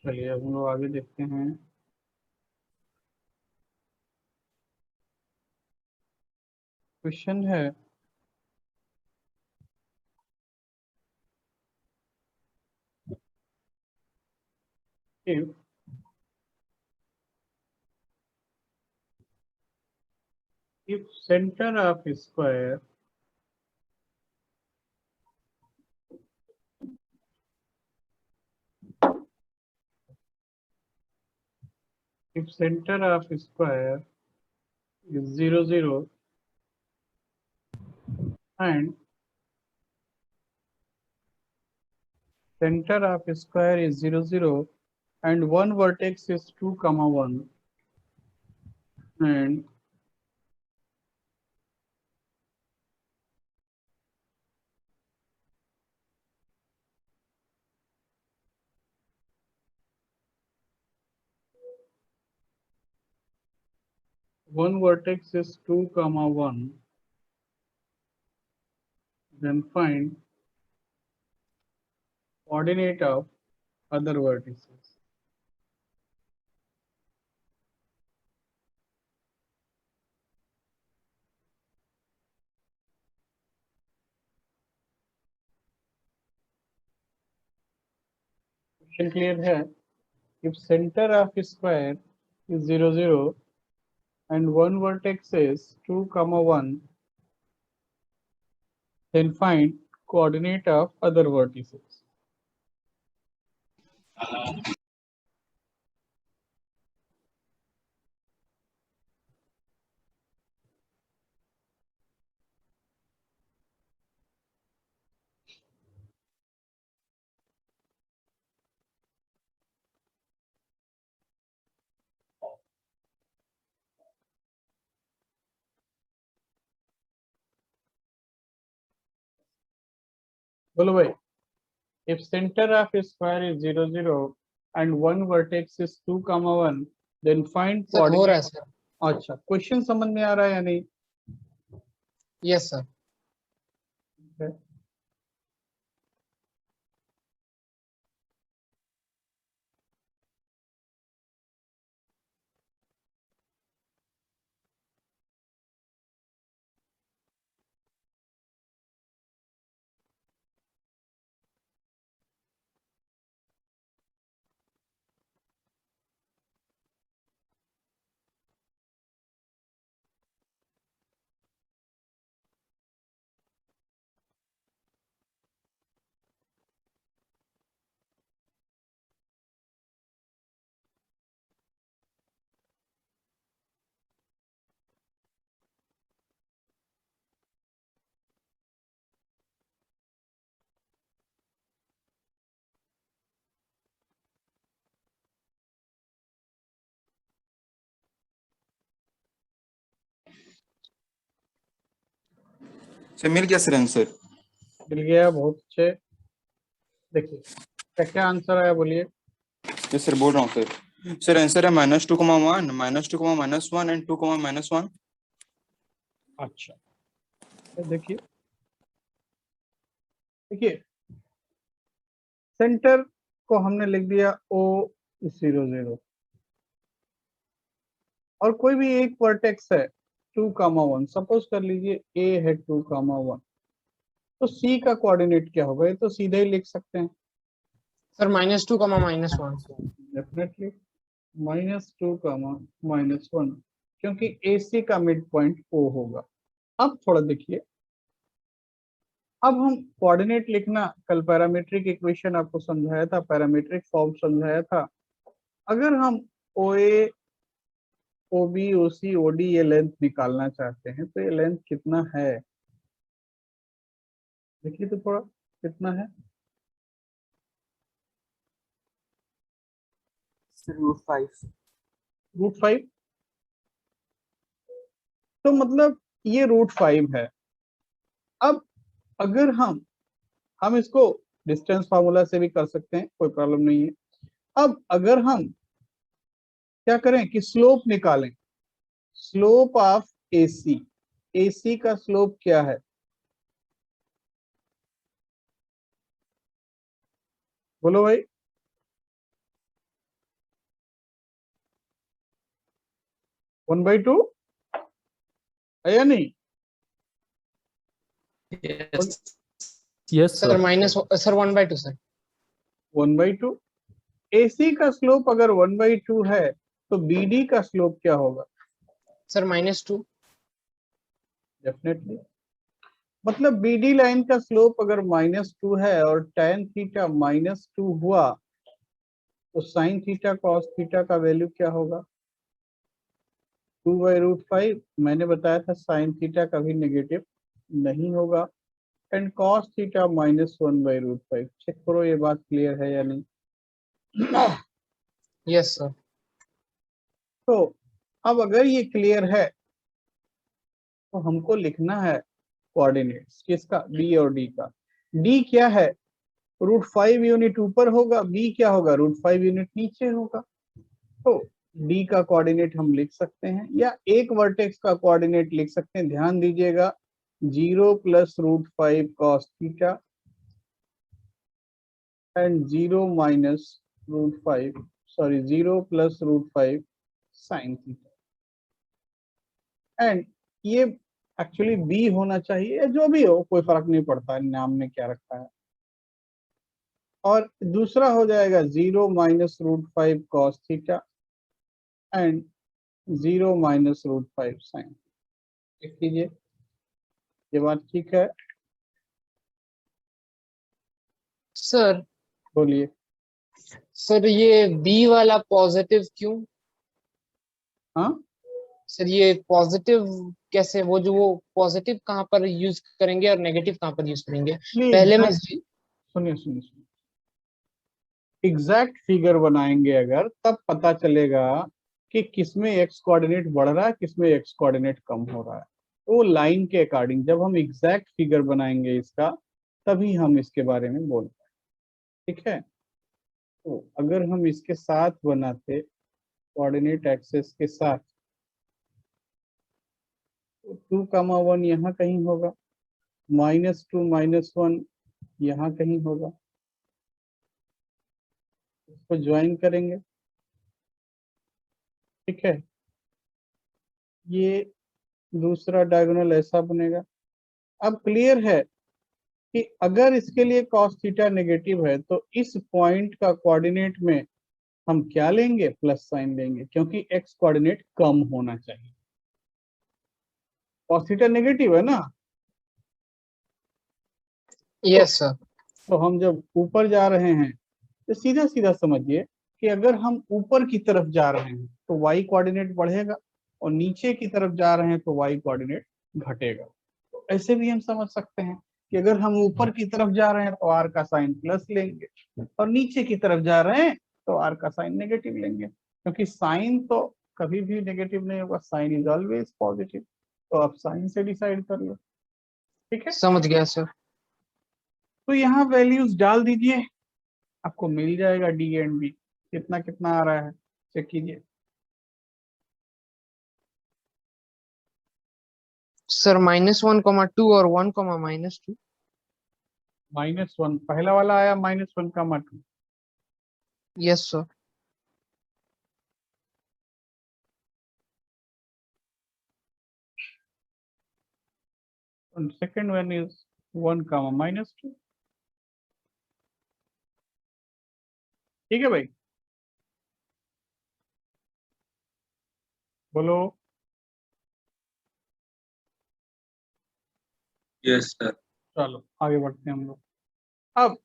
चलिए हम लोग आगे देखते हैं। क्वेश्चन है if center of square if center of square is 0 0 and center of square is 0 0 and one vertex is 2 comma 1 and one vertex is 2 comma 1, then find coordinate of other vertices. Question clear है? If center of square is 0 0 and one vertex is 2 comma 1, then find coordinate of other vertices. बोलो भाई, if center of a square is 0 0 and one vertex is 2 comma 1, then find sir हो रहा है coordinate. Sir. अच्छा, question समझ में आ रहा है या नहीं? Yes sir. सर मिल गया सर आंसर। मिल गया, बहुत अच्छे। देखिए क्या क्या आंसर आया, बोलिए। यस सर बोल रहा हूँ सर। सर आंसर है -2,1 -2,-1 एंड 2,-1। अच्छा, देखिए देखिए सेंटर को हमने लिख दिया O 0 0 और कोई भी एक वर्टेक्स है 2 कामा 1, सपोज कर लीजिए A है 2 कामा 1, तो C का कोऑर्डिनेट क्या होगा? ये तो सीधे ही लिख सकते हैं सर -2, -1। डेफिनेटली -2, -1, क्योंकि AC का मिड पॉइंट O होगा। अब थोड़ा देखिए, अब हम कोऑर्डिनेट लिखना, कल पैरामीट्रिक इक्वेशन आपको समझाया था, पैरामीट्रिक फॉर्म समझाया था। अगर हम OA OB OC OD ये लेंथ निकालना चाहते हैं तो ये लेंथ कितना है? देखिए तो थोड़ा कितना है? √5। √5। तो मतलब ये √5 है। अब अगर हम इसको डिस्टेंस फार्मूला से भी कर सकते हैं, कोई प्रॉब्लम नहीं है। अब अगर हम क्या करें कि स्लोप निकालें, स्लोप ऑफ AC, AC का स्लोप क्या है? बोलो भाई। 1/2 है या नहीं? Yes sir sir. Minus sir 1/2 sir. 1/2 AC का स्लोप अगर 1/2 है तो BD का स्लोप क्या होगा? सर -2। डेफिनेटली, मतलब BD लाइन का स्लोप अगर -2 है और tan थीटा -2 हुआ तो sin थीटा cos थीटा का वैल्यू क्या होगा? 2/√5। मैंने बताया था sin थीटा कभी नेगेटिव नहीं होगा एंड cos थीटा -1/√5। चेक करो ये बात क्लियर है या नहीं? Yes sir. तो अब अगर ये क्लियर है तो हमको लिखना है कोऑर्डिनेट्स किसका? B और D का। D क्या है? √5 यूनिट ऊपर होगा, B क्या होगा? √5 यूनिट नीचे होगा। तो D का कोऑर्डिनेट हम लिख सकते हैं या एक वर्टेक्स का कोऑर्डिनेट लिख सकते हैं। ध्यान दीजिएगा 0 + √5 cos theta and 0 - √5 sorry 0 + √5 sin theta. And ये एक्चुअली B होना चाहिए या जो भी हो, कोई फर्क नहीं पड़ता नाम में क्या रखा है। और दूसरा हो जाएगा 0 - √5 cos थीटा एंड 0 - √5 sin। देख लीजिए ये बात ठीक है? सर बोलिए। सर ये बी वाला पॉजिटिव क्यों? हाँ, सर ये पॉजिटिव कैसे? वो पॉजिटिव कहाँ पर यूज करेंगे और नेगेटिव कहाँ पर यूज करेंगे? पहले में सुनिए सुनिए सुनिए, एग्जैक्ट फिगर बनाएंगे अगर तब पता चलेगा कि किसमें एक्स कोऑर्डिनेट बढ़ रहा है, किसमें एक्स कोऑर्डिनेट कम हो रहा है। तो लाइन के अकॉर्डिंग जब हम एग्जैक्ट फिगर बनाएंगे इसका, तभी हम इसके बारे में बोल पाएंगे। ठीक है? तो अगर हम इसके साथ बनाते कोऑर्डिनेट एक्सेस के साथ, तो 2, 1 यहाँ कहीं होगा, -2 - 1 यहाँ कहीं होगा। इसको ज्वाइन करेंगे। ठीक है? ये दूसरा डायगोनल ऐसा बनेगा। अब क्लियर है कि अगर इसके लिए cos थीटा नेगेटिव है तो इस पॉइंट का कोऑर्डिनेट में हम क्या लेंगे? प्लस साइन लेंगे, क्योंकि x कोऑर्डिनेट कम होना चाहिए। cos थीटा नेगेटिव है ना, यस सर। तो हम जब ऊपर जा रहे हैं तो सीधा सीधा समझिए कि अगर हम ऊपर की तरफ जा रहे हैं तो y कोऑर्डिनेट बढ़ेगा और नीचे की तरफ जा रहे हैं तो y कोऑर्डिनेट घटेगा। तो ऐसे भी हम समझ सकते हैं कि अगर हम ऊपर की तरफ जा रहे हैं तो r का साइन प्लस लेंगे और नीचे की तरफ जा रहे हैं तो r का साइन नेगेटिव लेंगे, क्योंकि साइन तो कभी भी नेगेटिव नहीं होगा, साइन इज ऑलवेज पॉजिटिव। तो आप साइन से डिसाइड कर लो। ठीक है? समझ गया सर। तो यहाँ वैल्यूज डाल दीजिए, आपको मिल जाएगा डी एंड बी। कितना कितना आ रहा है चेक कीजिए। सर -1, 2 और 1, -2। -1 पहला वाला आया, -1, 2। Yes sir. and second one is 1, -2। ठीक है भाई, बोलो। Yes, sir. चलो आगे बढ़ते हैं हम लोग। अब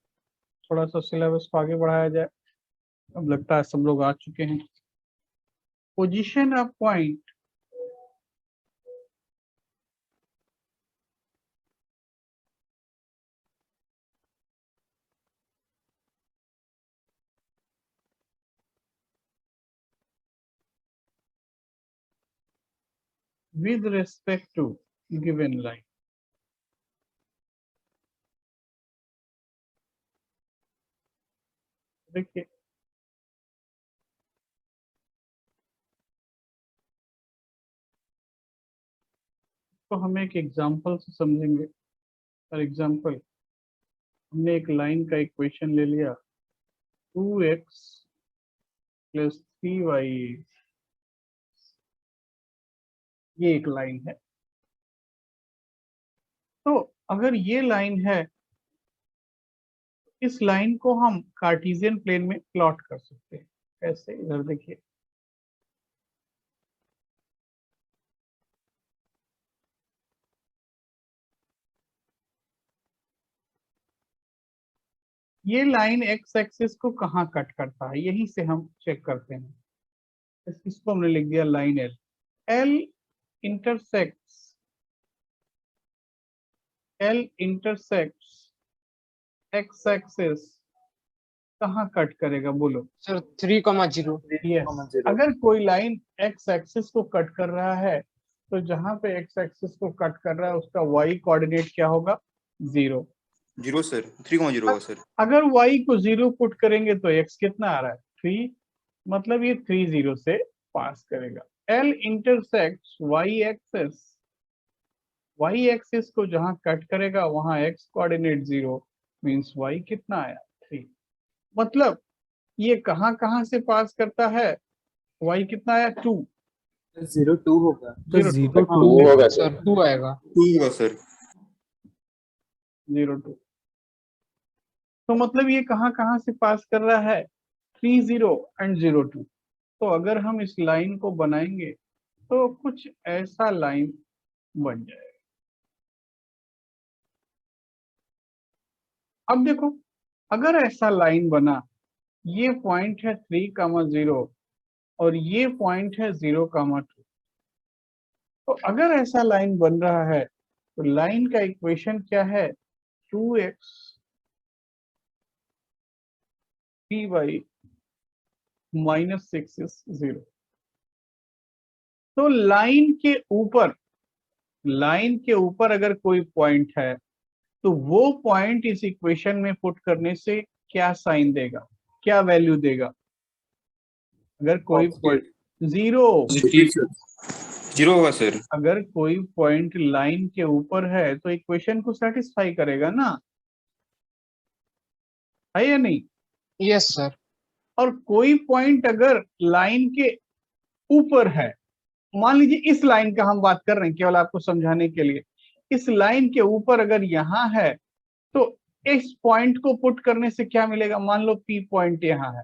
थोड़ा सा सिलेबस को आगे बढ़ाया जाए। अब लगता है सब लोग आ चुके हैं। Position of point with respect to given line। देखिए तो हम एक एग्जांपल से समझेंगे। फॉर एग्जांपल हमने एक लाइन का इक्वेशन ले लिया, 2x + 3y ये एक लाइन है। तो अगर ये लाइन है, इस लाइन को हम कार्टेशियन प्लेन में प्लॉट कर सकते हैं। कैसे? इधर देखिए, ये लाइन एक्स एक्सिस को कहाँ कट करता है, यही से हम चेक करते हैं। इसको हमने लिख दिया line L. L intersects x axis कहाँ कट करेगा बोलो? सर 3,0। यस, अगर कोई लाइन एक्स एक्सिस को कट कर रहा है तो जहां पे एक्स एक्सिस को कट कर रहा है उसका वाई कोऑर्डिनेट क्या होगा? 0। 0 सर, 3,0 होगा सर। अगर y को 0 पुट करेंगे तो x कितना आ रहा है? 3, मतलब ये 3 0 से पास करेगा। L इंटरसेक्ट्स y एक्सिस को जहां कट करेगा वहां x कोऑर्डिनेट 0, मींस y कितना आया? 3। मतलब ये कहां कहां से पास करता है? y कितना आया? 2। 0 2 होगा। तो 2 होगा सर, 2 आएगा। 2 होगा सर। 0 2। तो मतलब ये कहां कहां से पास कर रहा है? 3 0 एंड 0 2। तो अगर हम इस लाइन को बनाएंगे तो कुछ ऐसा लाइन बन जाएगा। अब देखो, अगर ऐसा लाइन बना, ये पॉइंट है 3,0 और ये पॉइंट है 0,2। तो अगर ऐसा लाइन बन रहा है तो लाइन का इक्वेशन क्या है? 2x 3y -6 is 0। तो लाइन के ऊपर अगर कोई पॉइंट है तो वो पॉइंट इस इक्वेशन में पुट करने से क्या साइन देगा, क्या वैल्यू देगा? अगर कोई पॉइंट 0 0 होगा सर। अगर कोई पॉइंट लाइन के ऊपर है तो इक्वेशन को सेटिस्फाई करेगा ना, है या नहीं? Yes sir. और कोई पॉइंट अगर लाइन के ऊपर है, मान लीजिए इस लाइन का हम बात कर रहे हैं केवल आपको समझाने के लिए, इस लाइन के ऊपर अगर यहां है तो इस पॉइंट को पुट करने से क्या मिलेगा? मान लो P पॉइंट यहाँ है,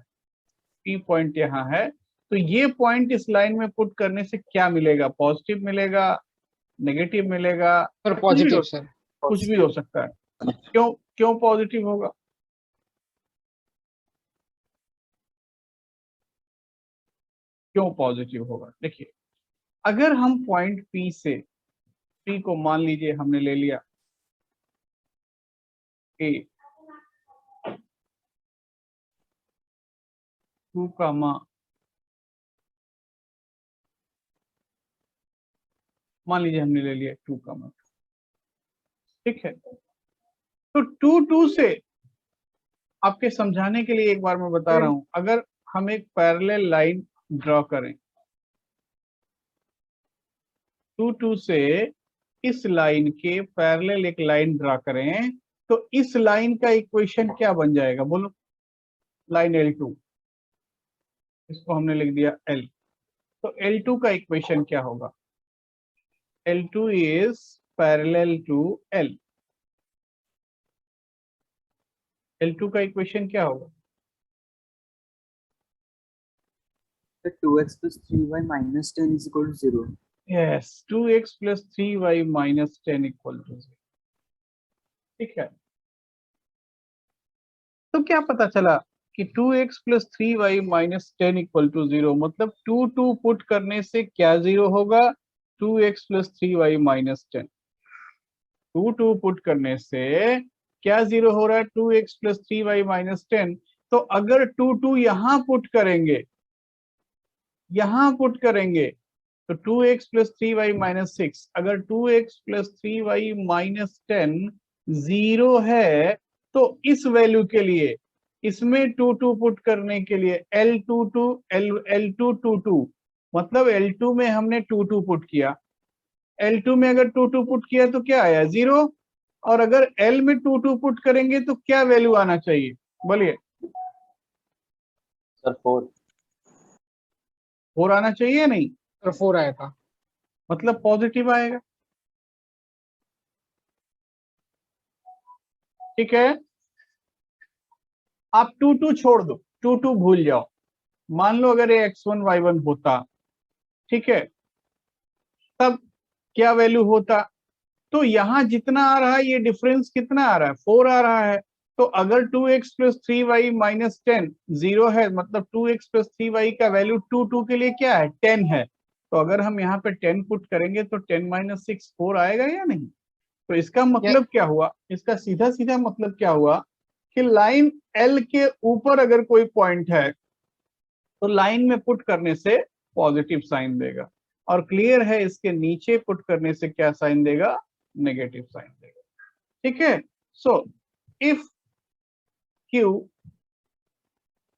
P पॉइंट यहाँ है, तो ये पॉइंट इस लाइन में पुट करने से क्या मिलेगा? पॉजिटिव मिलेगा, नेगेटिव मिलेगा, सर पॉजिटिव सर। कुछ भी हो सकता है। क्यों क्यों पॉजिटिव होगा? क्यों पॉजिटिव होगा? देखिए, अगर हम पॉइंट P को मान लीजिए हमने ले लिया A 2, मान लीजिए हमने ले लिया 2, ठीक है। तो 2 2 से आपके समझाने के लिए एक बार मैं बता रहा हूं, अगर हम एक पैरेलल लाइन ड्रॉ करें 2 2 से, इस लाइन के पैरेलल एक लाइन ड्रॉ करें तो इस लाइन का इक्वेशन क्या बन जाएगा बोलो? लाइन L2, इसको हमने लिख दिया L। तो L2 का इक्वेशन क्या होगा? L2 is parallel to L। L2 का इक्वेशन क्या होगा? 2x plus 3y minus 10 is equal to 0. Yes, 2x plus 3y minus 10 equal to 0। ठीक है, तो क्या पता चला कि 2x plus 3y minus 10 equal to 0, मतलब 2 2 पुट करने से क्या 0 होगा? 2x plus 3y minus 10। 2 2 put करने से क्या 0 हो रहा है? 2x plus 3y minus 10। तो अगर 2 2 यहां पुट करेंगे, यहां पुट करेंगे तो 2x plus 3y minus 6, अगर 2x plus 3y minus 10 0 है तो इस वैल्यू के लिए इसमें 2 2 पुट करने के लिए L2 2 2, मतलब L2 में हमने 2 2 पुट किया, L2 में अगर 2 2 पुट किया तो क्या आया? 0। और अगर L में 2 2 पुट करेंगे तो क्या वैल्यू आना चाहिए बोलिए? सर 4 4 आना चाहिए नहीं? सर 4 आएगा। मतलब पॉजिटिव आएगा। ठीक है, आप 2 छोड़ दो, 2 भूल जाओ। मान लो अगर ये x1 y1 होता, ठीक है, तब क्या वैल्यू होता? तो यहाँ जितना आ रहा है ये डिफरेंस कितना आ रहा है? 4 आ रहा है। तो अगर 2x प्लस 3y माइनस 10 0 है, मतलब 2x प्लस 3y का वैल्यू 2 के लिए क्या है? 10 है। तो अगर हम यहाँ पे 10 पुट करेंगे तो 10 माइनस 6 4 आएगा या नहीं? तो इसका मतलब क्या हुआ? इसका सीधा सीधा मतलब क्या हुआ कि लाइन L के ऊपर अगर कोई पॉइंट है तो लाइन में पुट करने से पॉजिटिव साइन देगा, और क्लियर है इसके नीचे पुट करने से क्या साइन देगा? नेगेटिव साइन देगा। ठीक है, सो इफ Q,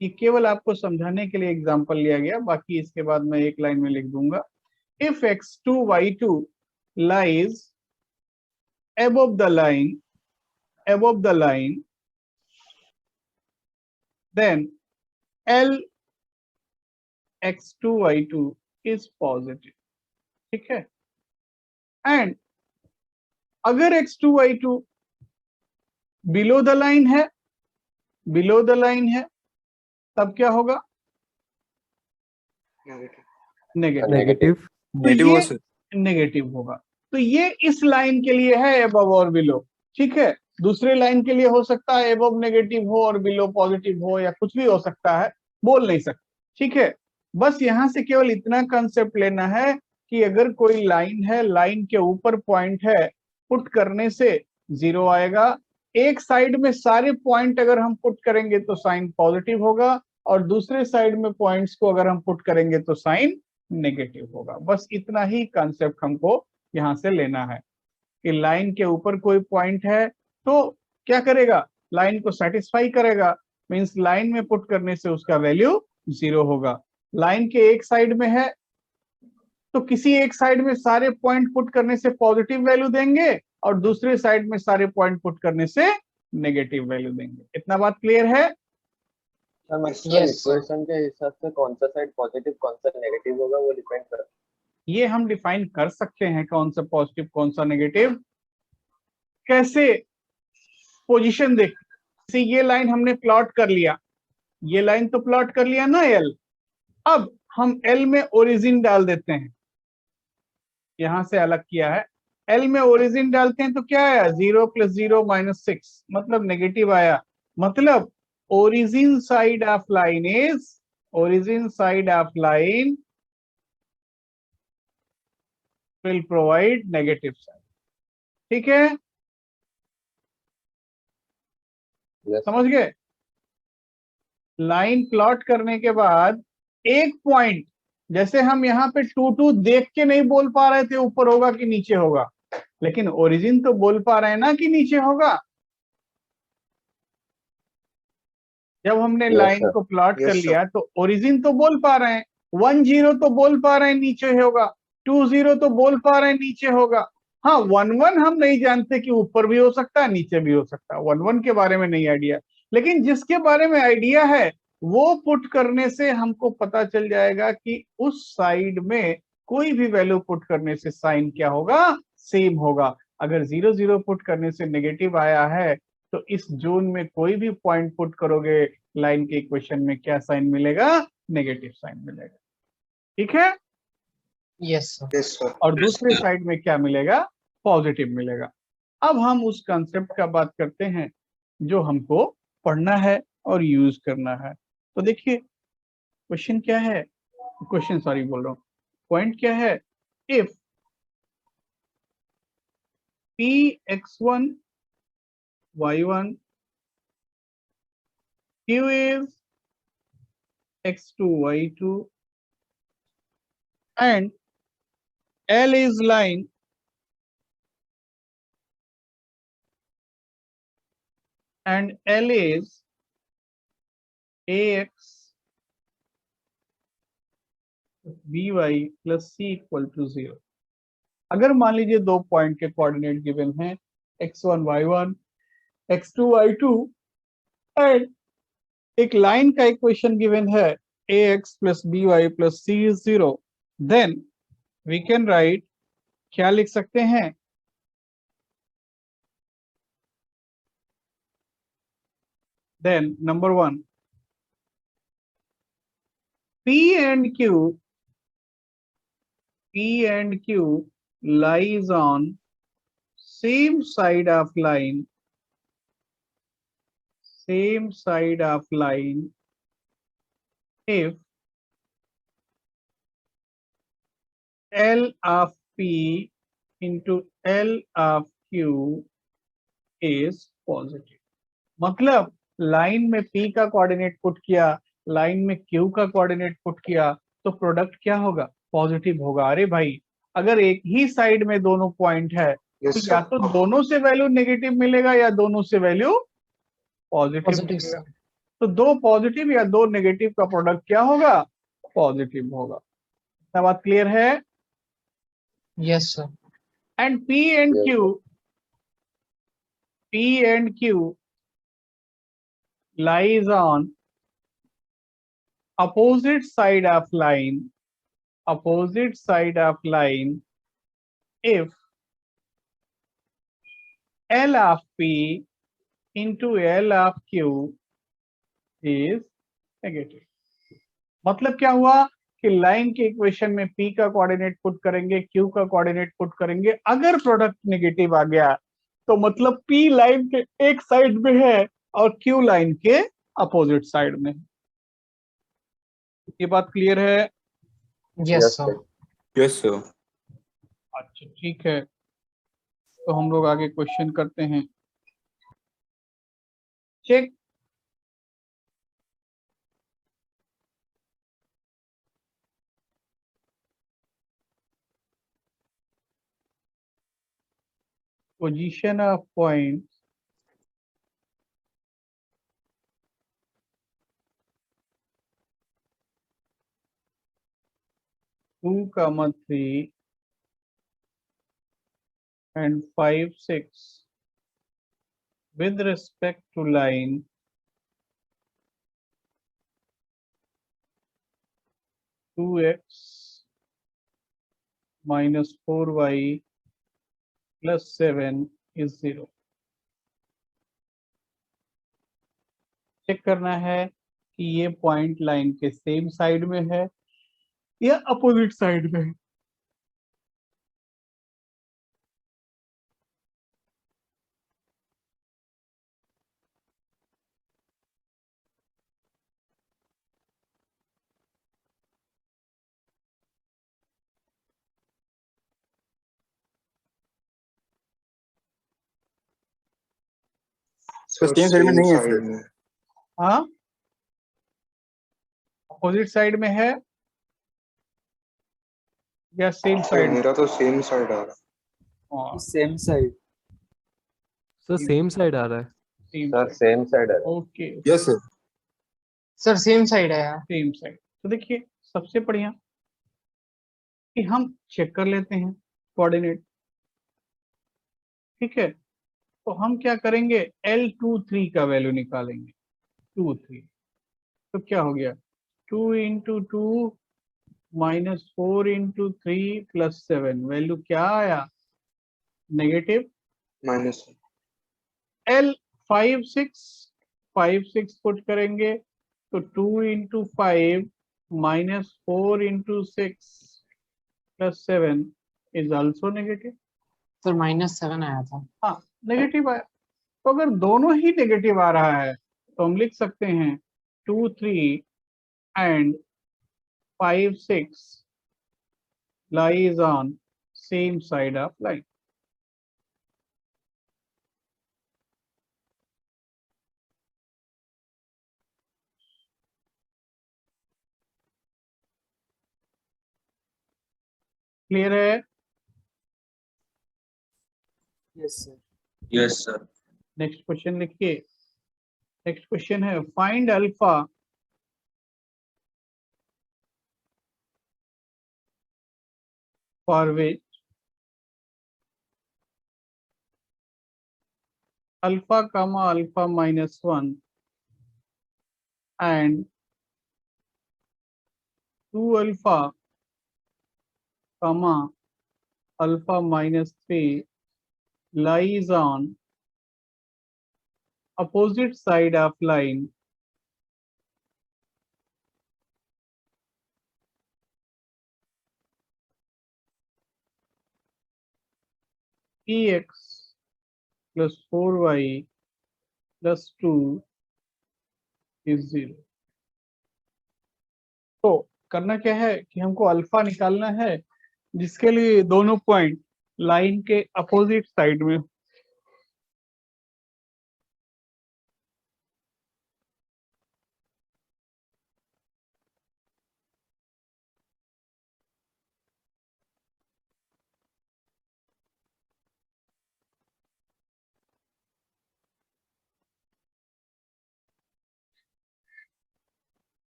ये केवल आपको समझाने के लिए एग्जांपल लिया गया, बाकी इसके बाद मैं एक लाइन में लिख दूंगा। If x2 y2 lies above the line, then L x2 y2 is positive। ठीक है, एंड अगर x2 y2 below the line है, बिलो द लाइन है, तब क्या होगा? नेगेटिव। नेगेटिव। तो नेगेटिव ये हो नेगेटिव होगा। तो ये इस लाइन के लिए है अबव और बिलो। ठीक है, दूसरे लाइन के लिए हो सकता है अबव नेगेटिव हो और बिलो पॉजिटिव हो, या कुछ भी हो सकता है, बोल नहीं सकते। ठीक है, बस यहां से केवल इतना कंसेप्ट लेना है कि अगर कोई लाइन है, लाइन के ऊपर पॉइंट है, पुट करने से 0 आएगा। एक साइड में सारे पॉइंट अगर हम पुट करेंगे तो साइन पॉजिटिव होगा, और दूसरे साइड में पॉइंट्स को अगर हम पुट करेंगे तो साइन नेगेटिव होगा। बस इतना ही कंसेप्ट हमको यहां से लेना है कि लाइन के ऊपर कोई पॉइंट है तो क्या करेगा? लाइन को सेटिस्फाई करेगा, मींस लाइन में पुट करने से उसका वैल्यू 0 होगा। लाइन के एक साइड में है तो किसी एक साइड में सारे पॉइंट पुट करने से पॉजिटिव वैल्यू देंगे, और दूसरे साइड में सारे पॉइंट पुट करने से नेगेटिव वैल्यू देंगे। इतना बात क्लियर है? मतलब Yes, sir. इक्वेशन के हिसाब से कौन सा साइड पॉजिटिव कौन सा नेगेटिव होगा वो डिपेंड कर। ये हम डिफाइन कर सकते हैं कौन सा पॉजिटिव कौन सा नेगेटिव। कैसे? पोजीशन देख, जैसे ये लाइन हमने प्लॉट कर लिया, ये लाइन तो प्लॉट कर लिया ना L। अब हम L में ओरिजिन डाल देते हैं, यहां से अलग किया है, L में ओरिजिन डालते हैं तो क्या आया? 0 + 0 - 6, मतलब नेगेटिव आया। मतलब origin side of line will provide negative sign। ठीक है, समझ गए? लाइन प्लॉट करने के बाद एक पॉइंट, जैसे हम यहाँ पे 2 देख के नहीं बोल पा रहे थे ऊपर होगा कि नीचे होगा, लेकिन ओरिजिन तो बोल पा रहे हैं ना कि नीचे होगा। जब हमने लाइन को प्लॉट कर लिया तो ओरिजिन तो बोल पा रहे हैं, 1 0 तो बोल पा रहे हैं नीचे होगा, 2 0 तो बोल पा रहे हैं नीचे होगा। हाँ, 1 1 हम नहीं जानते कि ऊपर भी हो सकता है नीचे भी हो सकता है, 1 1 के बारे में नहीं आइडिया, लेकिन जिसके बारे में आइडिया है वो पुट करने से हमको पता चल जाएगा कि उस साइड में कोई भी वैल्यू पुट करने से साइन क्या होगा? सेम होगा। अगर 0 0 पुट करने से नेगेटिव आया है तो इस जोन में कोई भी पॉइंट पुट करोगे लाइन के इक्वेशन में क्या साइन मिलेगा? नेगेटिव साइन मिलेगा। ठीक है, Yes, sir. और दूसरे साइड में क्या मिलेगा? पॉजिटिव मिलेगा। अब हम उस कंसेप्ट का बात करते हैं जो हमको पढ़ना है और यूज करना है। तो देखिए क्वेश्चन क्या है, क्वेश्चन सॉरी बोल रहा हूं, पॉइंट क्या है? If Px1 y1 Q is x2 y2 and L is line and L is ax by plus c equal to 0। अगर मान लीजिए दो पॉइंट के कोऑर्डिनेट गिवन हैं x1 y1 x2 y2 and एक लाइन का इक्वेशन गिवन है ax plus by plus c is 0, then we can write क्या लिख सकते हैं? Then number 1, P and Q lies on same side of line if L of P into L of Q is positive। मतलब line में P का coordinate put किया, line में Q का कोऑर्डिनेट पुट किया, तो प्रोडक्ट क्या होगा? पॉजिटिव होगा। अरे भाई, अगर एक ही साइड में दोनों पॉइंट है तो या तो दोनों से वैल्यू नेगेटिव मिलेगा या दोनों से वैल्यू पॉजिटिव पॉजिटिव मिलेगा। तो दो पॉजिटिव या दो नेगेटिव का प्रोडक्ट क्या होगा? पॉजिटिव होगा। क्या बात क्लियर है? Yes sir. And P and Q lies on opposite side of line if L of P into L of Q is negative। मतलब क्या हुआ कि लाइन के इक्वेशन में P का कोऑर्डिनेट पुट करेंगे, Q का कोऑर्डिनेट पुट करेंगे, अगर प्रोडक्ट नेगेटिव आ गया तो मतलब P लाइन के एक साइड में है और Q लाइन के अपोजिट साइड में। ये बात क्लियर है? Yes sir. Yes sir. अच्छा ठीक है, तो हम लोग आगे क्वेश्चन करते हैं। Check position of points two, 3 and 5, 6 with respect to line two x minus 4y plus 7 is 0। Check करना है कि ये पॉइंट लाइन के सेम साइड में है या अपोजिट साइड में है। सर सेम साइड में नहीं है सर। हाँ, अपोजिट साइड में है या सेम साइड? मेरा तो सेम साइड आ रहा हाँ, same side. Sir same side आ रहा है। Same sir side. Same side है। ओके, है। Yes sir. Sir same side है यार। Same side. तो देखिए सबसे बढ़िया कि हम चेक कर लेते हैं कोऑर्डिनेट। ठीक है, तो हम क्या करेंगे, L23 का वैल्यू निकालेंगे। 2 3 तो क्या हो गया, 2 into 2 minus 4 into 3 plus 7, value क्या आया? नेगेटिव। माइनस L 5 6 पुट करेंगे तो 2 into 5 minus 4 into 6 plus 7 is also negative. Sir -7 आया था। हाँ, नेगेटिव आया। तो अगर दोनों ही नेगेटिव आ रहा है तो हम लिख सकते हैं 2 3 and 5 6 lies on same side of line। Clear है? Yes sir. Yes sir. Next question लिखिए। नेक्स्ट क्वेश्चन है find alpha for which alpha comma alpha minus 1 and 2 alpha comma alpha minus 3 lies on opposite side of line px plus 4y plus 2 is 0। तो करना क्या है कि हमको alpha निकालना है जिसके लिए दोनों पॉइंट लाइन के अपोजिट साइड में।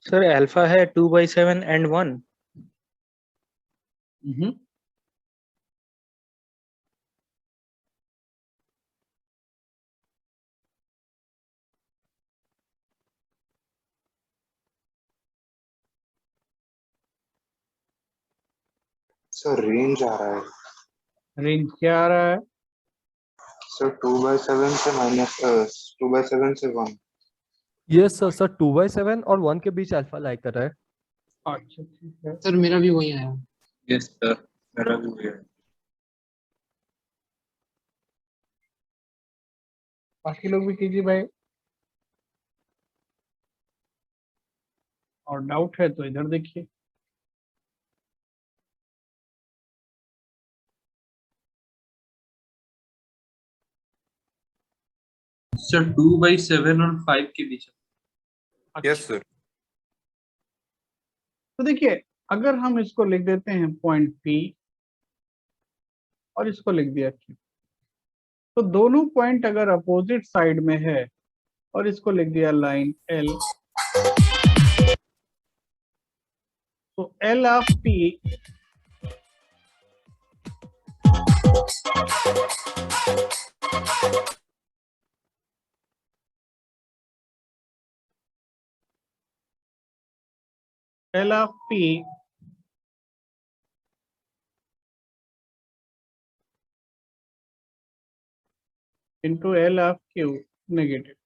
सर अल्फा है 2/7 and 1। सर रेंज आ रहा है रेंज क्या आ रहा है? सर 2/7 से माइनस 2/7 से 1। यस सर, सर 2/7 और 1 के बीच अल्फा लाई कर रहा है। अच्छा ठीक है। सर मेरा भी वही आया। यस सर मेरा भी वही है। बाकी लोग भी कीजिए भाई, और डाउट है तो इधर देखिए। सर 2/7 और 5 के बीच। Yes sir. तो देखिए अगर हम इसको लिख देते हैं पॉइंट P और इसको लिख दिया Q, तो दोनों पॉइंट अगर अपोजिट साइड में है और इसको लिख दिया लाइन L, तो L of P L of P into L of Q negative।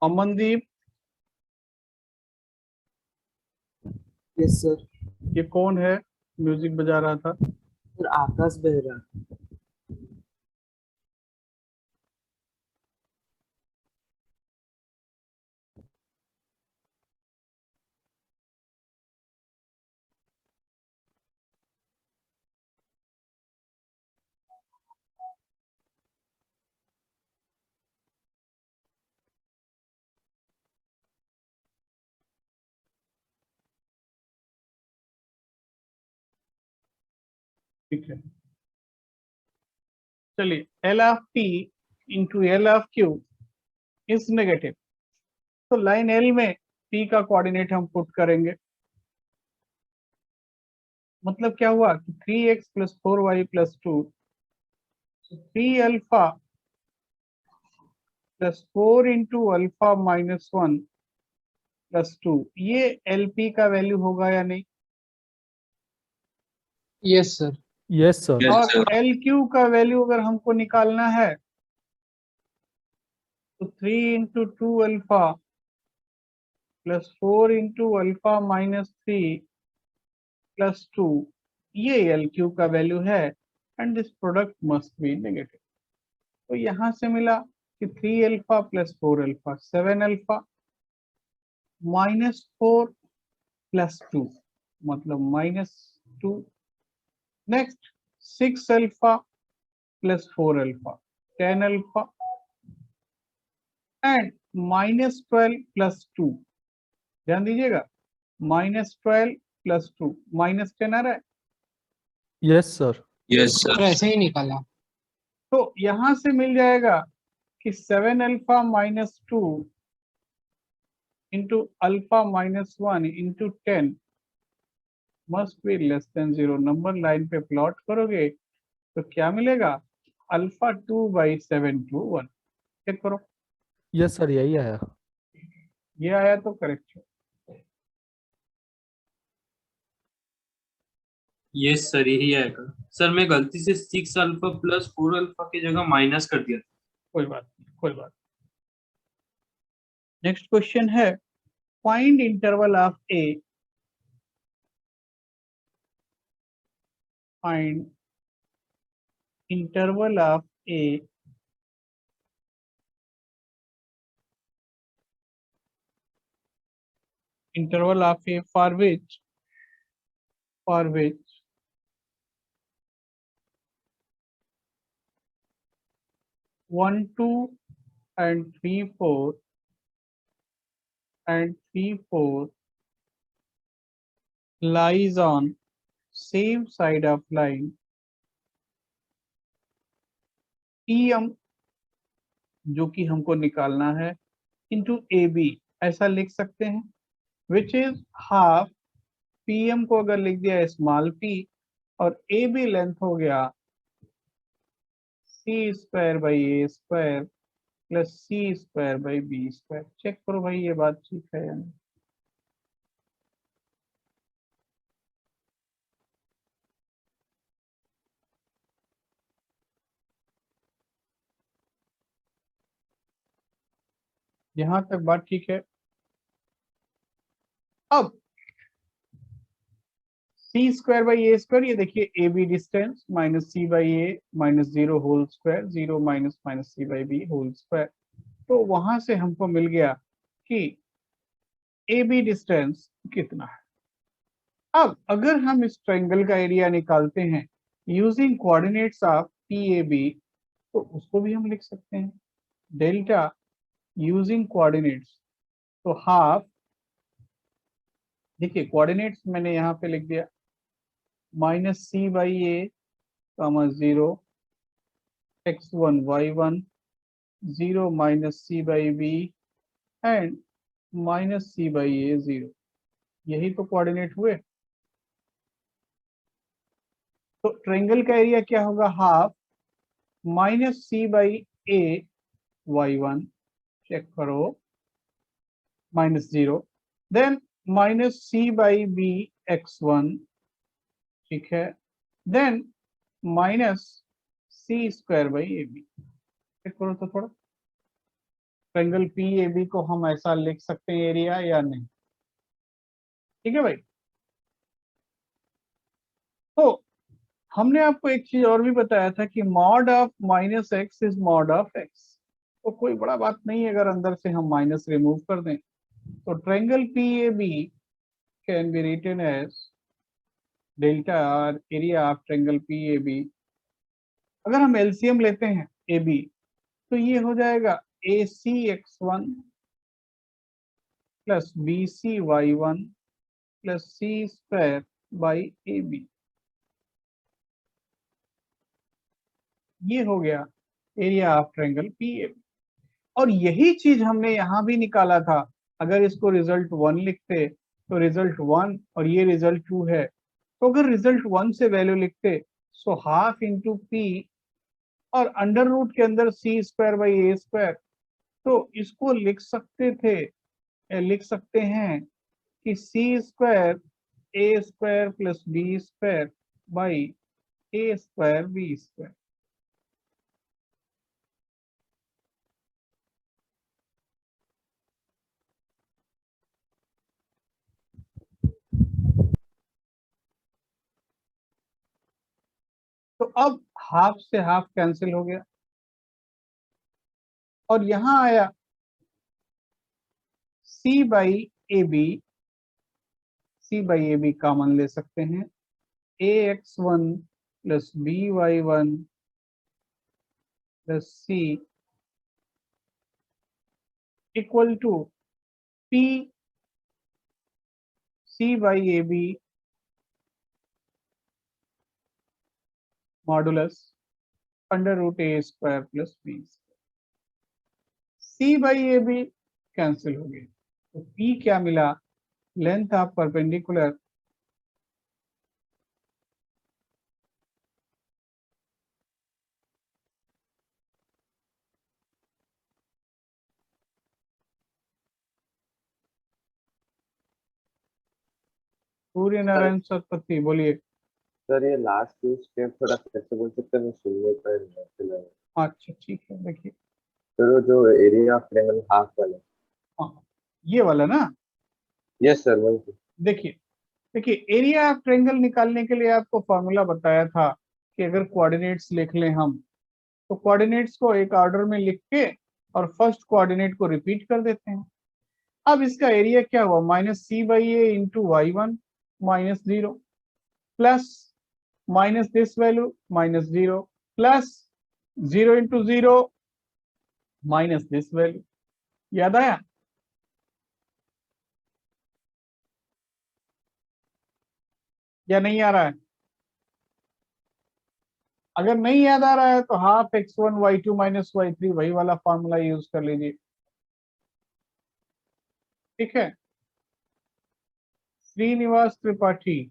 Amandeep, yes sir. ये कौन है म्यूजिक बजा रहा था? सर आकाश बेहरा। ठीक है, चलिए L of P into L of Q is negative. तो लाइन L में P का कोऑर्डिनेट हम पुट करेंगे। मतलब क्या हुआ कि 3x plus 4y plus 2, 3 alpha plus 4 into alpha minus 1 plus 2, ये LP का वैल्यू होगा या नहीं? Yes sir. Yes sir. Yes, और sir. LQ का वैल्यू अगर हमको निकालना है तो 3 into 2 alpha plus 4 into alpha minus 3 plus 2, ये LQ का वैल्यू है and this product must be negative. तो यहां से मिला कि 3 alpha plus 4 alpha 7 alpha minus 4 plus 2 मतलब minus 2। Next 6 alpha plus 4 alpha 10 alpha and minus 12 plus 2। ध्यान दीजिएगा, माइनस 12 प्लस 2 -10 आ रहा है। Yes sir. यस तो सर। ऐसे ही निकाला। तो यहां से मिल जाएगा कि 7 alpha minus 2 into alpha minus 1 into 10 must be less than 0। Number line पे प्लॉट करोगे तो क्या मिलेगा, अल्फा 2/7 to 1। चेक करो, यस सर, यही आया। ये आया तो करेक्ट है। यस सर, यही आएगा। सर मैं गलती से 6 अल्फा प्लस 4 अल्फा की जगह माइनस कर दिया। कोई बात नहीं, कोई बात। नेक्स्ट क्वेश्चन है, find interval of A, find interval of A interval of a for which 1 2 and 3 4 and 3 4 lies on same side of line em, जो कि हमको निकालना है, into ab ऐसा लिख सकते हैं, which is half pm को अगर लिख दिया स्मॉल p और ab लेंथ हो गया c square by a square plus c square by b square. Check करो भाई ये बात ठीक है या नहीं। यहां तक बात ठीक है। अब c square by a square, ये देखिए a b distance minus c by a minus 0 whole square, 0 minus minus c by b whole square. तो वहां से हमको मिल गया कि ए बी डिस्टेंस कितना है। अब अगर हम इस ट्रायंगल का एरिया निकालते हैं using coordinates of p A b, तो उसको भी हम लिख सकते हैं डेल्टा यूजिंग कोऑर्डिनेट्स। तो हाफ, देखिए कोऑर्डिनेट्स मैंने यहाँ पे लिख दिया minus c by a comma 0 x1 y1 0 minus c by b and minus c by a 0। यही तो कोऑर्डिनेट हुए। तो ट्रायंगल का एरिया क्या होगा, half minus c by a y1, check करो minus 0, then minus c by b x1, ठीक है, then minus c square by a b. Check करो तो थोड़ा, ट्रायंगल पी ए बी को हम ऐसा लिख सकते हैं एरिया या नहीं। ठीक है भाई। तो हमने आपको एक चीज और भी बताया था कि mod of minus x is mod of x. तो कोई बड़ा बात नहीं है अगर अंदर से हम माइनस रिमूव कर दें। तो triangle P A B can be written as delta R area of triangle P A B. अगर हम एलसीएम लेते हैं ए बी तो ये हो जाएगा a c x1 plus b c y1 plus c square by a b. ये हो गया area of triangle P A B. और यही चीज हमने यहां भी निकाला था। अगर इसको रिजल्ट 1 लिखते तो रिजल्ट 1 और ये रिजल्ट 2 है, तो अगर रिजल्ट 1 से वैल्यू लिखते सो हाफ इंटू पी और अंडर रूट के अंदर c square by a square. तो इसको लिख सकते हैं कि c square a square plus b square by a square b square. तो अब हाफ से हाफ कैंसिल हो गया और यहां आया c by a b, c by a b common ले सकते हैं, a x one plus b y one plus c equal to p c by a b modulus under root a square plus b. C by a b cancel हो गई, तो p क्या मिला, length of perpendicular Surya Narayan Saraswati, बोलिए। Sir ये last step थोड़ा फिर से बोल सकते हैं, मैं सुनने पर नहीं सुना। अच्छा ठीक है, देखिए। सर वो जो एरिया ऑफ ट्रायंगल हाफ वाला। हाँ, ये वाला ना। यस सर वही। देखिए देखिए, एरिया ऑफ ट्रायंगल निकालने के लिए आपको फॉर्मूला बताया था कि अगर कोऑर्डिनेट्स लिख लें हम, तो कोऑर्डिनेट्स को एक ऑर्डर में लिख के और फर्स्ट कोऑर्डिनेट को रिपीट कर देते हैं। अब इसका एरिया क्या हुआ, minus c by a into y one minus 0 plus minus this value minus 0 plus 0 into 0 minus this value. याद आया? या नहीं आ रहा है? अगर नहीं याद आ रहा है तो half x1 y2 minus y3 वही वाला फॉर्मूला यूज कर लीजिए, ठीक है। श्रीनिवास त्रिपाठी,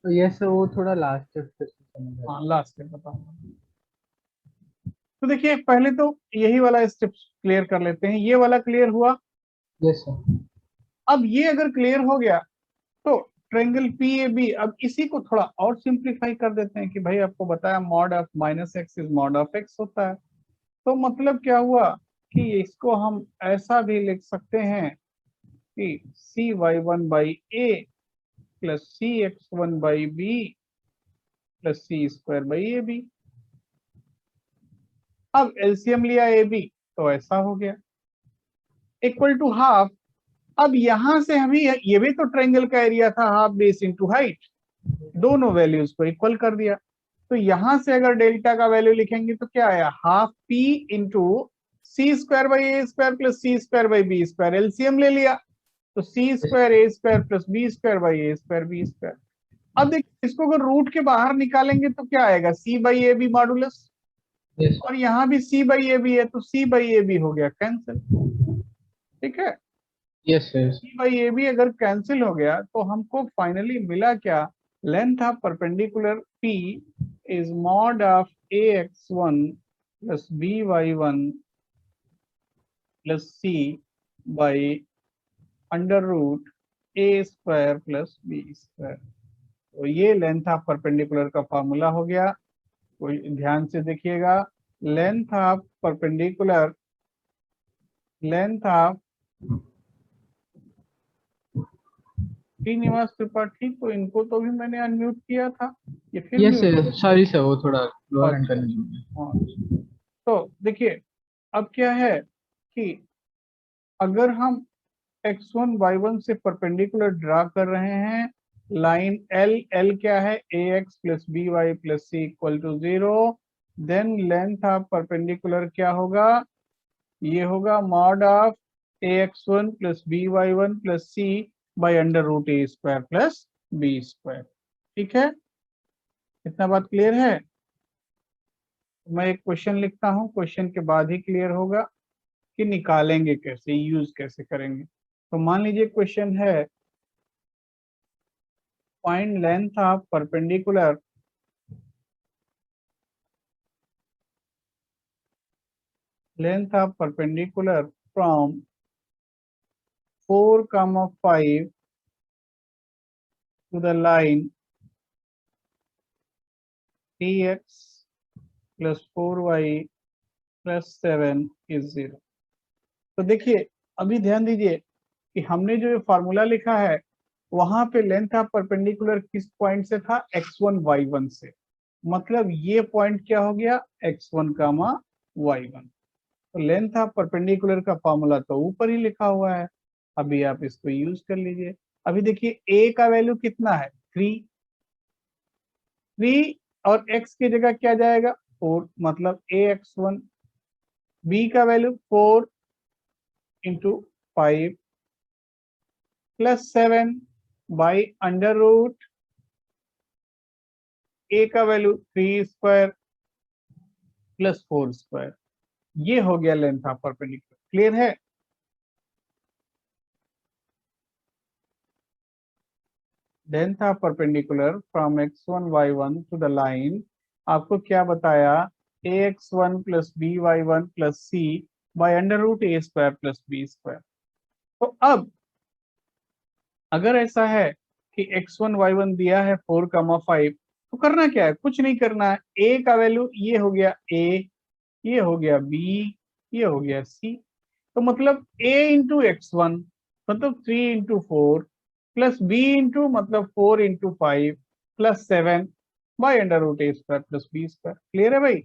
तो ये सर वो थोड़ा लास्ट फिर से समझ आया। हाँ लास्ट में बताऊंगा। तो देखिए पहले तो यही वाला स्टेप क्लियर कर लेते हैं, ये वाला क्लियर हुआ। Yes sir. अब ये अगर क्लियर हो गया तो ट्रायंगल PAB, अब इसी को थोड़ा और सिंप्लीफाई कर देते हैं कि भाई आपको बताया mod of minus x is mod of x होता है। तो मतलब क्या हुआ कि इसको हम ऐसा भी लिख सकते हैं कि c y one by a plus c x one by b plus c square by a b. अब एलसीएम लिया ए बी तो ऐसा हो गया इक्वल टू हाफ। अब यहां से हमें ये भी तो ट्रायंगल का एरिया था, हाफ बेस इंटू हाइट, दोनों वैल्यूज को इक्वल कर दिया। तो यहां से अगर डेल्टा का वैल्यू लिखेंगे तो क्या आया, half p into c square by a square plus c square by b square. LCM ले लिया तो c square a square plus b square by a square b square. अब देखिए इसको अगर रूट के बाहर निकालेंगे तो क्या आएगा, सी बाई ए बी मॉडुलस, और यहाँ भी सी बाई ए बी है तो सी बाई ए बी हो गया कैंसिल, ठीक है। Yes sir. C by a B अगर कैंसिल हो गया तो हमको फाइनली मिला क्या, length of perpendicular P is mod of ax1 plus by1 plus c by under root a square plus b square. तो ये लेंथ ऑफ परपेंडिकुलर का फॉर्मूला हो गया। कोई ध्यान से देखिएगा, length of perpendicular, length of Srinivas Tripathi, तो इनको तो भी मैंने अनम्यूट किया था, ये फिर yes mute sir, sorry sir, वो थोड़ा लोअर अच्छा। एंड करने। हाँ, तो देखिए अब क्या है कि अगर हम x1 y1 से परपेंडिकुलर ड्रा कर रहे हैं, लाइन L क्या है, ax plus b y plus c equal to 0, then length of perpendicular क्या होगा, ये होगा mod of ax1 plus b y one plus c by under root a square plus b square, ठीक है। इतना बात क्लियर है? मैं एक क्वेश्चन लिखता हूं, क्वेश्चन के बाद ही क्लियर होगा कि निकालेंगे कैसे, यूज कैसे करेंगे। तो मान लीजिए क्वेश्चन है, find length of perpendicular from 4, 5 to the line tx plus 4y plus 7 is 0। तो देखिए अभी ध्यान दीजिए कि हमने जो ये फॉर्मूला लिखा है वहां पे लेंथ ऑफ परपेंडिकुलर किस पॉइंट से था, x1 y1 से, मतलब ये पॉइंट क्या हो गया, x1 कामा y1। तो लेंथ ऑफ परपेंडिकुलर का फॉर्मूला तो ऊपर ही लिखा हुआ है, अभी आप इसको यूज कर लीजिए। अभी देखिए a का वैल्यू कितना है, 3 और x की जगह क्या जाएगा, 4, मतलब ax1। b का value 4 into 5 plus 7 by under root a का वैल्यू 3 स्क्वायर प्लस 4 स्क्वायर, ये हो गया लेंथ ऑफ परपेंडिकुलर। क्लियर है? Length of perpendicular from x1 y1 to the line आपको क्या बताया, ax1 plus by1 plus c by under root a square plus b square. तो अब अगर ऐसा है कि x1 y1 दिया है 4,5, तो करना क्या है, कुछ नहीं करना है। a का वैल्यू ये हो गया a, ये हो गया b, ये हो गया c। तो मतलब a इंटू x1 मतलब 3 इंटू 4 प्लस b इंटू मतलब 4 into 5 plus 7 by under root a square plus b square. Clear है भाई?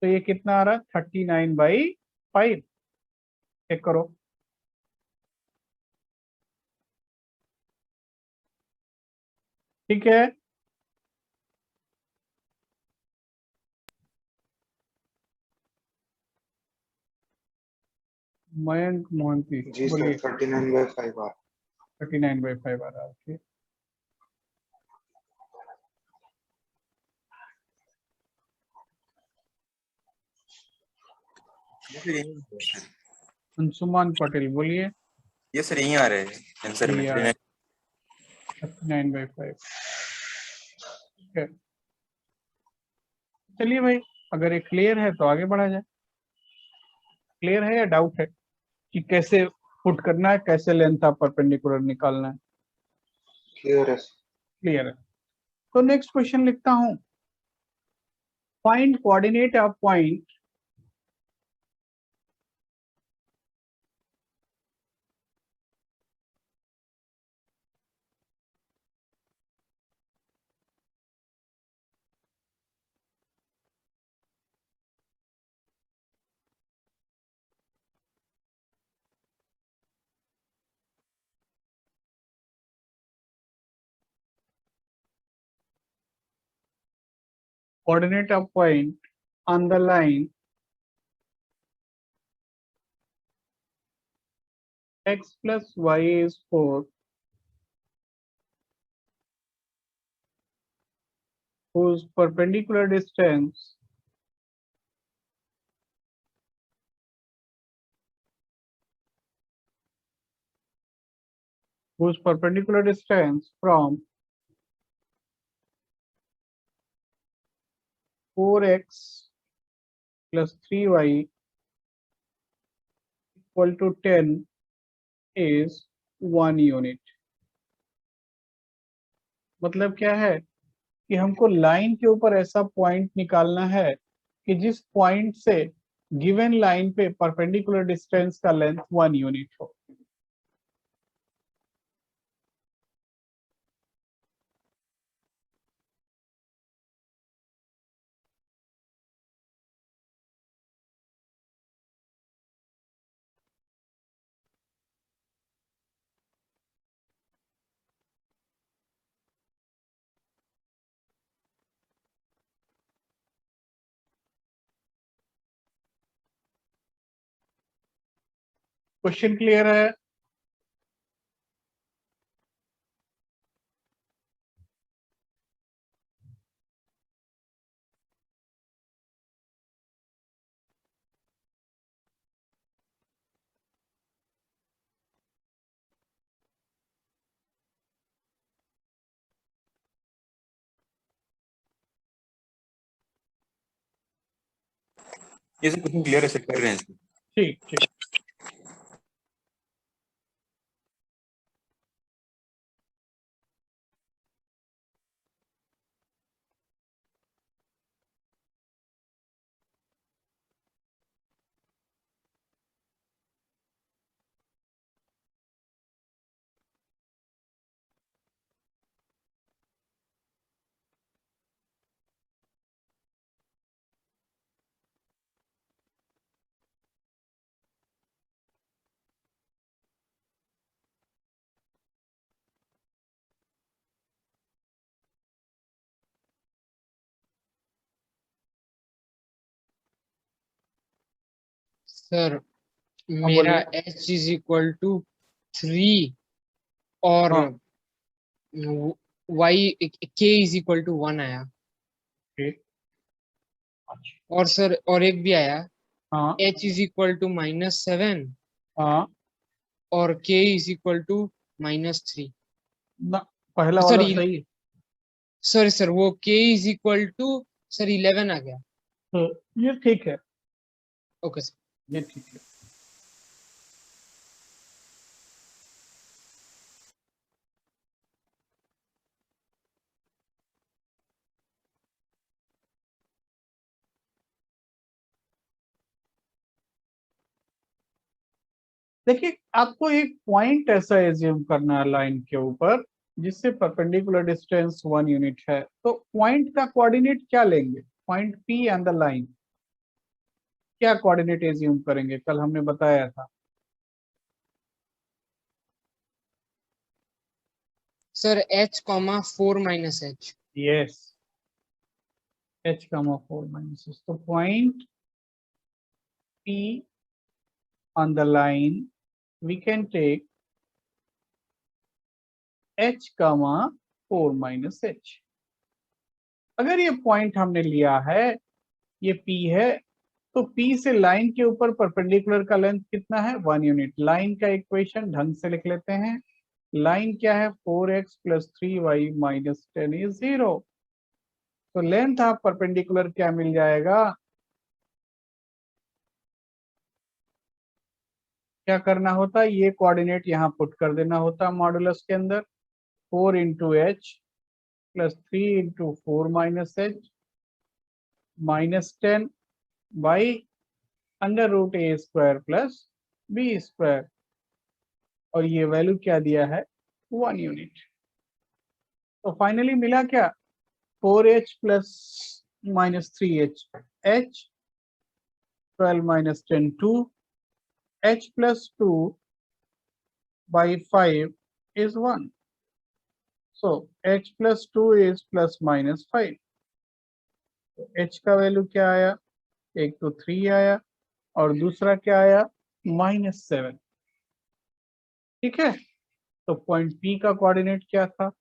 तो ये कितना आ रहा है, 39/5। चेक करो। ठीक है, मयंक मोहंती जी सर बोलिए। 39/5 आ 39/5 आ रहा है। ठीक, अंशुमान पटेल बोलिए। ये सर यहीं आ रहे हैं आंसर में 39/5। ठीक है, चलिए भाई, अगर ये क्लियर है तो आगे बढ़ा जाए। क्लियर है या डाउट है कि कैसे पुट करना है, कैसे लेंथ ऑफ परपेंडिकुलर निकालना है? क्लियर है क्लियर है। तो नेक्स्ट क्वेश्चन लिखता हूं, find coordinate of point coordinate of point on the line x plus y is 4 whose perpendicular distance from 4x plus 3y equal to 10 is 1 unit। मतलब क्या है कि हमको लाइन के ऊपर ऐसा पॉइंट निकालना है कि जिस पॉइंट से गिवन लाइन पे परपेंडिकुलर डिस्टेंस का लेंथ 1 यूनिट हो। क्वेश्चन क्लियर है? ये सब क्वेश्चन क्लियर है सर कर रहे हैं इसको। ठीक ठीक। सर मेरा h इज इक्वल टू 3 और हाँ। y k is equal to 1 आया। ठीक। अच्छा। और सर और एक भी आया, हाँ h इज इक्वल टू -7 हाँ और k इज इक्वल टू -3। ना, पहला वाला सॉरी सही है। सॉरी सर, वो k is equal to sir 11 आ गया। तो ये ठीक है, ओके सर। ये ठीक है। देखिए, आपको एक पॉइंट ऐसा एज्यूम करना है लाइन के ऊपर जिससे परपेंडिकुलर डिस्टेंस 1 यूनिट है, तो पॉइंट का कोऑर्डिनेट क्या लेंगे? Point P and the line क्या कोऑर्डिनेट एज्यूम करेंगे? कल हमने बताया था। Sir h comma 4 minus h। Yes, h comma 4 minus h। तो point P on the line we can take h comma 4 minus h। अगर ये पॉइंट हमने लिया है, ये P है, तो P से लाइन के ऊपर परपेंडिकुलर का लेंथ कितना है? 1 यूनिट। लाइन का इक्वेशन ढंग से लिख लेते हैं। लाइन क्या है? 4x plus 3y minus 10 is 0। तो लेंथ ऑफ परपेंडिकुलर क्या मिल जाएगा? क्या करना होता? ये कोऑर्डिनेट यहाँ पुट कर देना होता मॉडुलस के अंदर। 4 into h plus 3 into 4 minus h minus 10 by under root a square plus b square, और ये वैल्यू क्या दिया है? 1 यूनिट। तो फाइनली मिला क्या? 4h plus minus 3h, h 12 minus 10 2, h plus 2 by 5 is 1. So h plus 2 is plus minus 5. तो h का वैल्यू क्या आया? एक तो 3 आया और दूसरा क्या आया? -7। ठीक है। तो पॉइंट P का कोऑर्डिनेट क्या था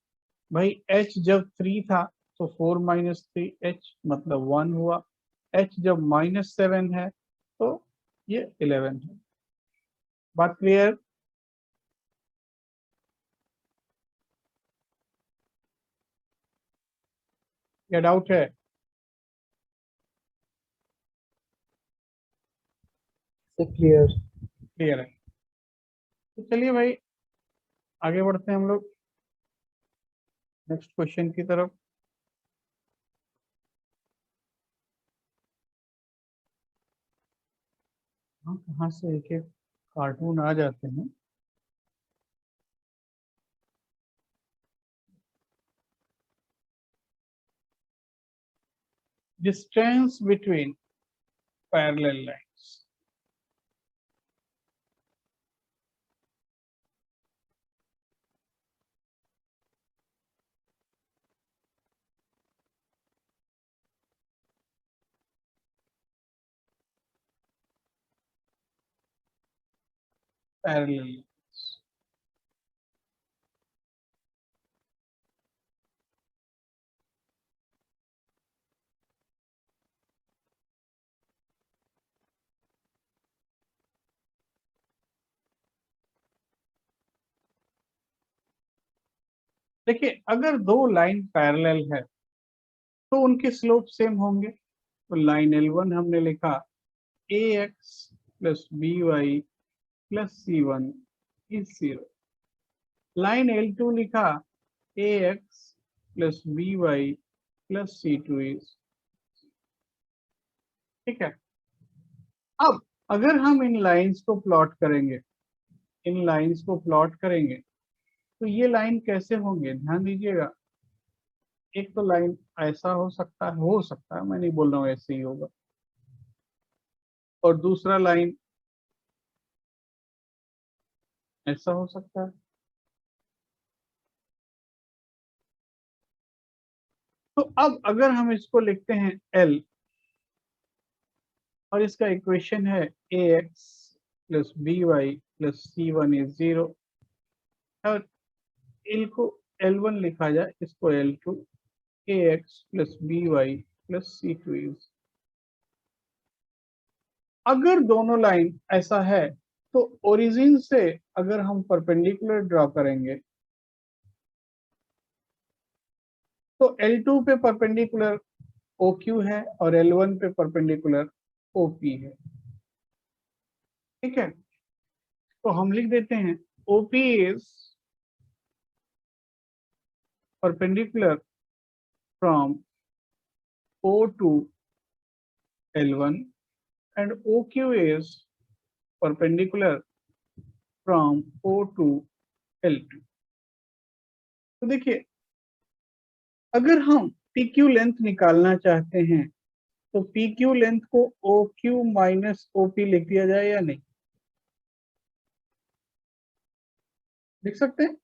भाई? h जब 3 था तो 4 माइनस 3 h मतलब 1 हुआ। h जब -7 है तो ये 11 है। बात क्लियर? क्या डाउट है? क्लियर। क्लियर है। तो चलिए भाई, आगे बढ़ते हैं हम लोग नेक्स्ट क्वेश्चन की तरफ। कहाँ से एक एक कार्टून आ जाते हैं। Distance between parallel lines. Parallel. देखिए, अगर दो लाइन पैरेलल है तो उनके स्लोप सेम होंगे। तो लाइन L1 हमने लिखा ax plus by plus c1 is 0। Line L2 लिखा ax plus by plus c2 is. ठीक है। अब अगर हम इन लाइंस को प्लॉट करेंगे, इन लाइंस को प्लॉट करेंगे तो ये लाइन कैसे होंगे? ध्यान दीजिएगा। एक तो लाइन ऐसा हो सकता है, मैं नहीं बोल रहा हूँ ऐसे ही होगा, और दूसरा लाइन ऐसा हो सकता है। तो अब अगर हम इसको लिखते हैं L और इसका इक्वेशन है ax plus b y plus c one is 0 और एल को L1 लिखा जाए, इसको L2 ax plus b y plus c two is. अगर दोनों लाइन ऐसा है तो ओरिजिन से अगर हम परपेंडिकुलर ड्रॉ करेंगे तो L2 पे परपेंडिकुलर OQ है और L1 पे परपेंडिकुलर OP है। ठीक है, तो हम लिख देते हैं OP is perpendicular from O to L1 and OQ is perpendicular from O to L2। तो देखिए, अगर हम PQ लेंथ निकालना चाहते हैं तो PQ लेंथ को OQ माइनस OP लिख दिया जाए या नहीं, लिख सकते हैं?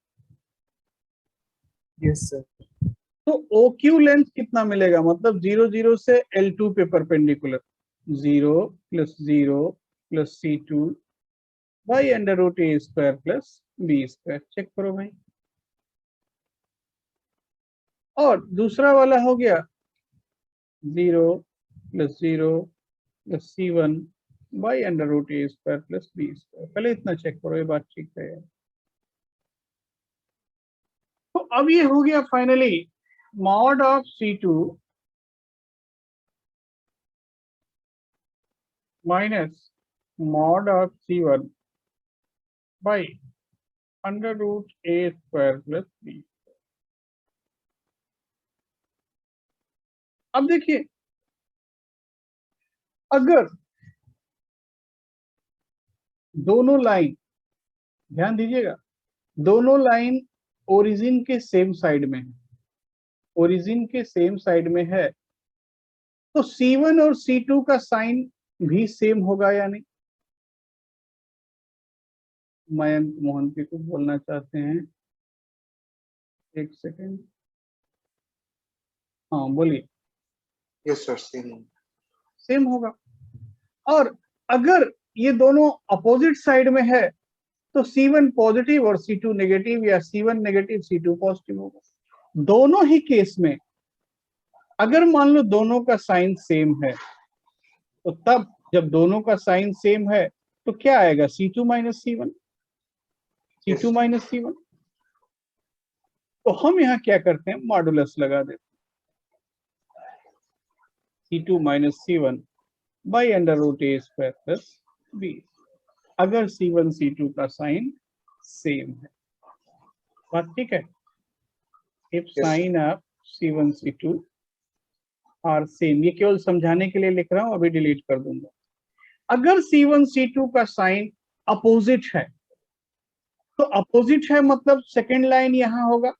Yes, sir. तो OQ लेंथ कितना मिलेगा, मतलब 0 0 से L2 पे perpendicular 0 plus 0 plus C2 by under root a square plus b square. Check करो भाई। और दूसरा वाला हो गया 0 plus 0 plus C1 by under root a square plus b square. पहले इतना चेक करो, ये बात ठीक है। तो अब ये हो गया finally mod of C2 minus mod of C1 by under root a square plus b. अब देखिए, अगर दोनों लाइन, ध्यान दीजिएगा, दोनों लाइन ओरिजिन के सेम साइड में है, ओरिजिन के सेम साइड में है, तो C1 और C2 का साइन भी सेम होगा या नहीं? मयंक मोहंती को बोलना चाहते हैं, एक सेकेंड। हाँ बोलिए। यस सर, सेम सेम होगा। और अगर ये दोनों अपोजिट साइड में है तो C1 पॉजिटिव और C2 नेगेटिव, या C1 नेगेटिव C2 पॉजिटिव होगा। दोनों ही केस में अगर मान लो दोनों का साइन सेम है, तो तब जब दोनों का साइन सेम है तो क्या आएगा, C2 minus C1, C2 minus C1। तो हम यहाँ क्या करते हैं, मॉडुलस लगा देते हैं C2 minus C1 by under root a square plus b, अगर C1 C2 का साइन सेम है। बात ठीक है? If sign of C1 C2 are same, ये केवल समझाने के लिए लिख रहा हूं, अभी डिलीट कर दूंगा। अगर C1 C2 का साइन अपोजिट है, तो अपोजिट है मतलब सेकेंड लाइन यहां होगा,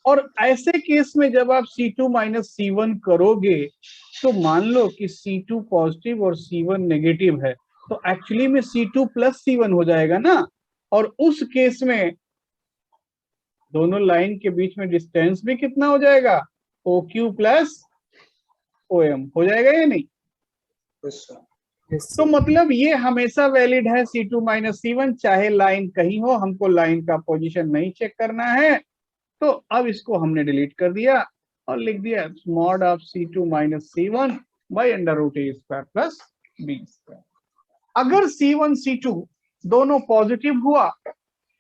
और ऐसे केस में जब आप C2 माइनस C1 करोगे तो मान लो कि C2 पॉजिटिव और C1 नेगेटिव है, तो एक्चुअली में C2 प्लस C1 हो जाएगा ना, और उस केस में दोनों लाइन के बीच में डिस्टेंस भी कितना हो जाएगा, OQ प्लस OM हो जाएगा या नहीं? तो मतलब ये हमेशा वैलिड है C2 माइनस C1, चाहे लाइन कहीं हो, हमको लाइन का पोजीशन नहीं चेक करना है। तो अब इसको हमने डिलीट कर दिया और लिख दिया mod of C2 minus C1 by under root a square plus b square. अगर C1 C2 दोनों पॉजिटिव हुआ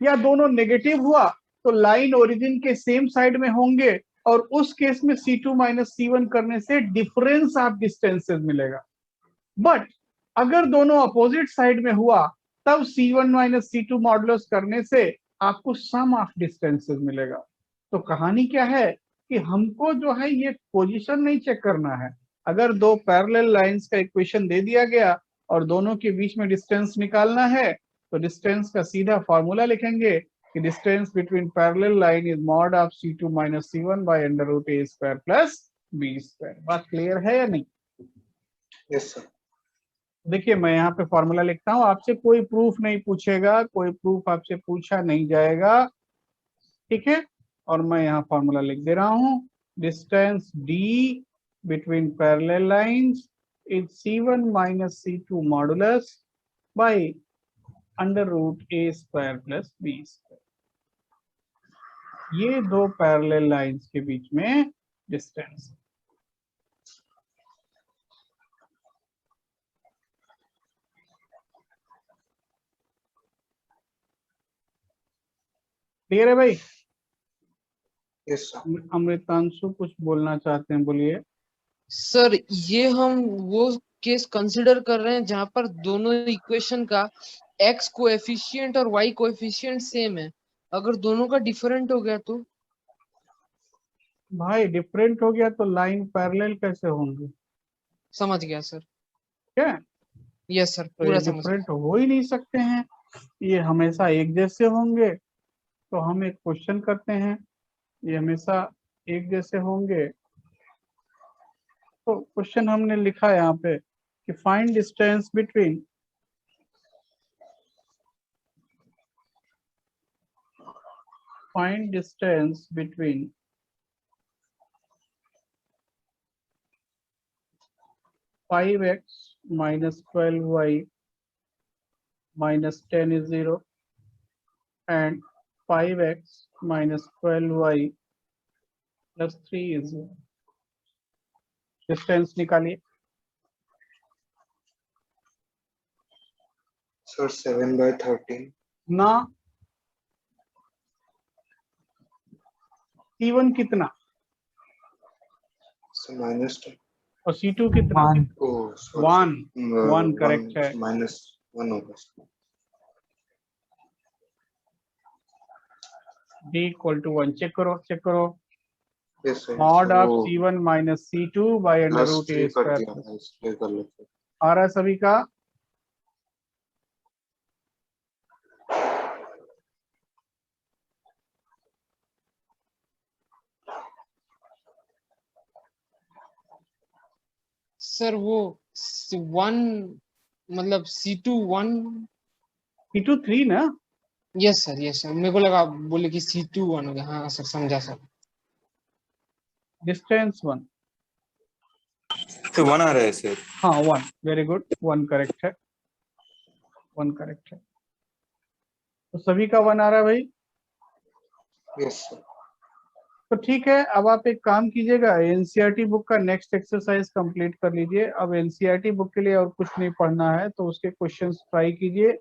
या दोनों नेगेटिव हुआ तो लाइन ओरिजिन के सेम साइड में होंगे, और उस केस में C2 माइनस C1 करने से डिफरेंस ऑफ डिस्टेंसेस मिलेगा। बट अगर दोनों अपोजिट साइड में हुआ तब C1 माइनस C2 मॉडुलस करने से आपको सम ऑफ डिस्टेंसेस मिलेगा। तो कहानी क्या है कि हमको जो है ये पोजीशन नहीं चेक करना है। अगर दो पैरेलल लाइंस का इक्वेशन दे दिया गया और दोनों के बीच में डिस्टेंस निकालना है, तो डिस्टेंस का सीधा फॉर्मूला लिखेंगे कि distance between parallel line is mod of C2 minus C1 by under root a square plus b square. बात क्लियर है या नहीं? Yes sir. देखिए मैं यहाँ पे फॉर्मूला लिखता हूँ, आपसे कोई प्रूफ नहीं पूछेगा, कोई प्रूफ आपसे पूछा नहीं जाएगा, ठीक है? और मैं यहाँ फॉर्मूला लिख दे रहा हूँ, distance D between parallel lines is C1 minus C2 modulus by under root a square plus b square. ये दो पैरेलल लाइंस के बीच में डिस्टेंस। क्लियर है भाई? Yes sir. अमृतांशु कुछ बोलना चाहते हैं, बोलिए। सर ये हम वो केस कंसिडर कर रहे हैं जहां पर दोनों इक्वेशन का x कोएफिशिएंट और y कोएफिशिएंट सेम है। अगर दोनों का डिफरेंट हो गया तो? भाई डिफरेंट हो गया तो लाइन पैरेलल कैसे होंगे? समझ गया सर। क्या? यस सर, तो पूरा ये समझ गया। डिफरेंट हो ही नहीं सकते हैं, ये हमेशा एक जैसे होंगे। तो हम एक क्वेश्चन करते हैं, ये हमेशा एक जैसे होंगे। तो क्वेश्चन हमने लिखा है यहाँ पे कि find distance between find distance between 5x minus 12y minus 10 is 0 and 5x minus 12y plus 3 is 0। Distance निकालिए। सर 7/13 ना C1 कितना सर -2 और C2 कितना? ओह वन करेक्ट है। -1 होगा। D equal to 1। चेक करो चेक करो। Yes sir. Mod of C1 minus C2 by under root a कर स्क्वायर दिया है, इसलिए कर लेते। आ रहा है सभी का? सर वो 1 मतलब C2 1। C2 3 ना? यस सर मेरे को लगा बोले कि C2 1 हो गया। हाँ सर समझा सर। डिस्टेंस 1। तो 1 आ रहा है सर। हाँ 1, वेरी गुड। 1 करेक्ट है, 1 करेक्ट है। तो सभी का 1 आ रहा है भाई? Yes sir. तो ठीक है, अब आप एक काम कीजिएगा, एनसीईआरटी बुक का नेक्स्ट एक्सरसाइज कंप्लीट कर लीजिए। अब एनसीईआरटी बुक के लिए और कुछ नहीं पढ़ना है, तो उसके क्वेश्चंस ट्राई कीजिए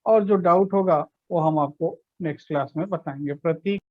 और जो डाउट होगा वो हम आपको नेक्स्ट क्लास में बताएंगे। प्रतीक